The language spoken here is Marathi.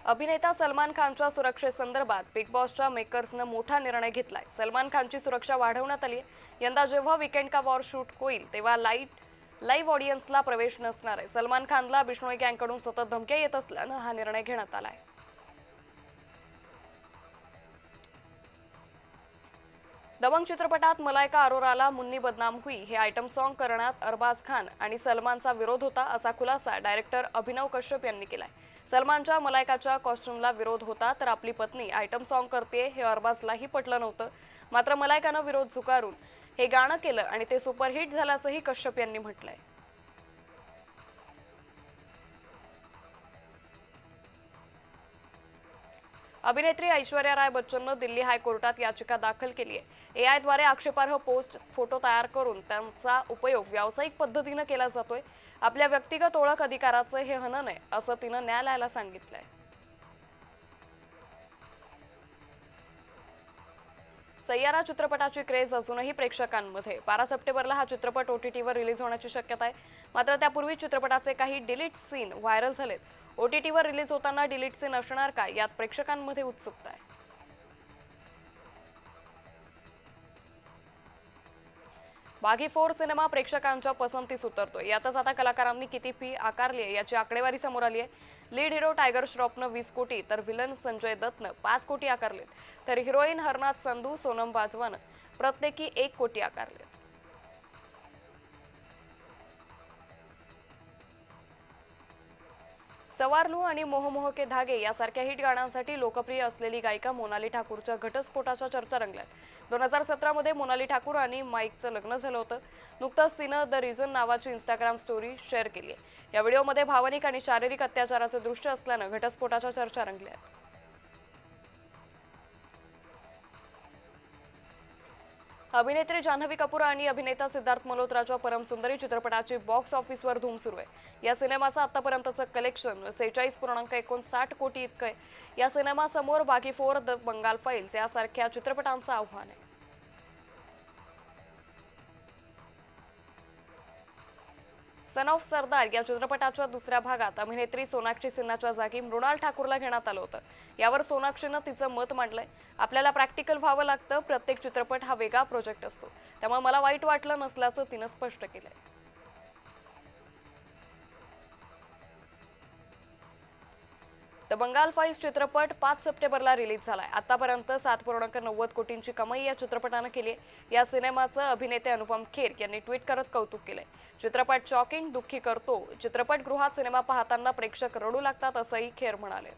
अभिनेता सलमान खानच्या सुरक्षेसंदर्भात बिग बॉसच्या मेकर्सनं मोठा निर्णय घेतलाय. सलमान खानची सुरक्षा वाढवण्यात आली आहे. यंदा जेव्हा वीकेंड का वॉर शूट होईल तेव्हा लाईव्ह ऑडियन्सला प्रवेश नसणार आहे. सलमान खानला बिश्नोई गँगकडून सतत धमक्या येत असल्यानं हा निर्णय घेण्यात आलाय. दबंग चित्रपटात मलायका अरोराला मुन्नी बदनाम हुई हे आयटम सॉन्ग करण्यात अरबाज खान आणि सलमानचा विरोध होता, असा खुलासा डायरेक्टर अभिनव कश्यप यांनी केलाय. सलमानच्या मलायकाच्या कॉस्ट्युमला विरोध होता, तर आपली पत्नी आयटम सॉन्ग करते हे अरबाजलाही पटलं नव्हतं. मात्र मलायकानं विरोध झुगारून हे गाणं केलं आणि ते सुपरहिट झाल्याचंही कश्यप यांनी म्हटलंय. अभिनेत्री ऐश्वर्या राय बच्चननं दिल्ली हायकोर्टात याचिका दाखल केली आहे. एआयद्वारे आक्षेपार्ह पोस्ट फोटो तयार करून त्यांचा उपयोग व्यावसायिक पद्धतीनं केला जातोय. आपल्या व्यक्तिगत ओळख अधिकाराचं हे हनन आहे, असं तिनं न्यायालयाला सांगितलंय. सय्यारा चित्रपटाची क्रेज अजूनही प्रेक्षकांमध्ये. 12 सप्टेंबरला हा चित्रपट ओटीटीवर रिलीज होण्याची शक्यता आहे. मात्र त्यापूर्वी चित्रपटाचे काही डिलीट सीन व्हायरल झालेत. ओटीटीवर रिलीज होताना डिलीट सीन असणार का, यात प्रेक्षकांमध्ये उत्सुकता आहे. बागी 4 सिनेमा प्रेक्षकांच्या पसंतीस उतरतोय. यातच आता कलाकारांनी किती फी आकारली आहे याची आकडेवारी समोर आली आहे. लीड हिरो टायगर श्रॉफनं 20 कोटी तर विलन संजय दत्तनं 5 कोटी आकारलेत. तर हिरोईन हरनाथ संधू, सोनम बाजवानं प्रत्येकी 1 कोटी आकारलेत. सवारलू आणि मोह मोह के धागे यासारख्या हिट गाण्यांसाठी लोकप्रिय असलेली गायिका मोनाली ठाकूरच्या घटस्फोटाच्या चर्चा रंगल्यात. 2017 मध्ये मोनाली ठाकूर आणि माईकचं लग्न झालं होतं. नुकतंच तिनं द रिझन नावाची इंस्टाग्राम स्टोरी शेअर केली आहे. या व्हिडिओमध्ये भावनिक आणि शारीरिक अत्याचाराचे दृश्य असल्यानं घटस्फोटाच्या चर्चा रंगल्या. अभिनेत्री जान्हवी कपूर आणि अभिनेता सिद्धार्थ मल्होत्राच्या परम सुंदरी चित्रपटाची बॉक्स ऑफिसवर धूम सुरू आहे. या सिनेमाचं आतापर्यंतचं कलेक्शन 46.59 कोटी इतकं आहे. या सिनेमासमोर बागी 4, द बंगाल फाईल्स यासारख्या चित्रपटांचं आव्हान आहे. सन ऑफ सरदार या चित्रपटाच्या दुसऱ्या भागात अभिनेत्री सोनाक्षी सिन्हाच्या जागी मृणाल ठाकूरला घेण्यात आलं होतं. यावर सोनाक्षीनं तिचं मत मांडलंय. आपल्याला प्रॅक्टिकल व्हावं लागतं. प्रत्येक चित्रपट हा वेगळा प्रोजेक्ट असतो, त्यामुळे मला वाईट वाटलं नसल्याचं तिनं स्पष्ट केलंय. द बंगाल फाईल्स चित्रपट 5 सप्टेंबरला रिलीज झालाय. आतापर्यंत 7.90 कोटींची कमाई या चित्रपटानं केली आहे. या सिनेमाचं अभिनेते अनुपम खेर यांनी ट्विट करत कौतुक केलंय. चित्रपट शॉकिंग, दुःखी करतो. चित्रपटगृहात सिनेमा पाहताना प्रेक्षक रडू लागतात, असंही खेर म्हणाले.